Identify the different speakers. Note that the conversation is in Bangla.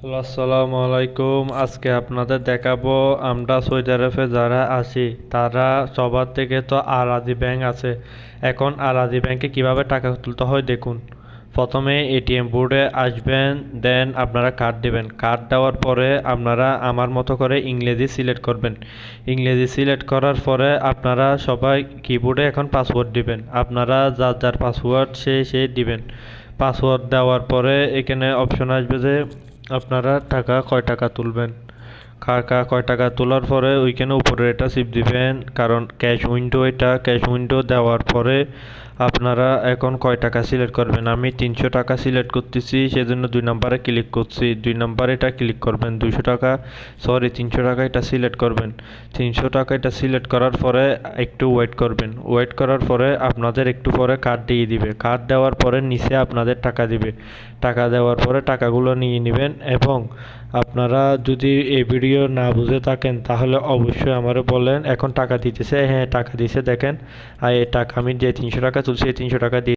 Speaker 1: হ্যালো, আসসালামু আলাইকুম। আজকে আপনাদের দেখাবো আমরা সৌদি আরবে যারা আছি তারা সবার থেকে তো আলাদি ব্যাংক আছে। এখন আলাদি ব্যাংকে কিভাবে টাকা তুলতে হয় দেখুন। প্রথমে এটিএম বোর্ডে আসবেন, দেন আপনারা কার্ড দেবেন। কার্ড দেওয়ার পরে আপনারা আমার মতো করে ইংরেজি সিলেক্ট করবেন। ইংরেজি সিলেক্ট করার পরে আপনারা সবাই কিবোর্ডে এখন পাসওয়ার্ড দিবেন। আপনারা যার যার পাসওয়ার্ড সে দিবেন। পাসওয়ার্ড দেওয়ার পরে এখানে অপশন আসবে যে আপনারা কয় টাকা তুলবেন। কয় টাকা তোলার পরে ওইখানে উপরে এটা চিপ দিবেন, কারণ ক্যাশ উইন্ডো, এটা ক্যাশ উইন্ডো দেওয়ার পরে আপনারা এখন কয় টাকা সিলেক্ট করবেন। আমি 300 টাকা সিলেক্ট করতেছি, সেজন্য 2 নম্বরে ক্লিক করছি। 2 নম্বরে এটা ক্লিক করবেন। 200 টাকা, সরি 300 টাকা এটা সিলেক্ট করবেন। 300 টাকা এটা সিলেক্ট করার পরে একটু ওয়েট করবেন। ওয়েট করার পরে আপনাদের একটু পরে কার্ড দিয়ে দিবে। কার্ড দেওয়ার পরে নিচে আপনাদের টাকা দিবে। টাকা দেওয়ার পরে টাকাগুলো নিয়ে নেবেন। এবং আপনারা যদি এই ভিডিও না বুঝে থাকেন তাহলে অবশ্যই আমারে বলেন। এখন টাকা দিতেছে, হ্যাঁ টাকা দিছে দেখেন। আর এই টাকা আমি যে 300 টাকা তুলছি, এই 300 টাকা দিয়ে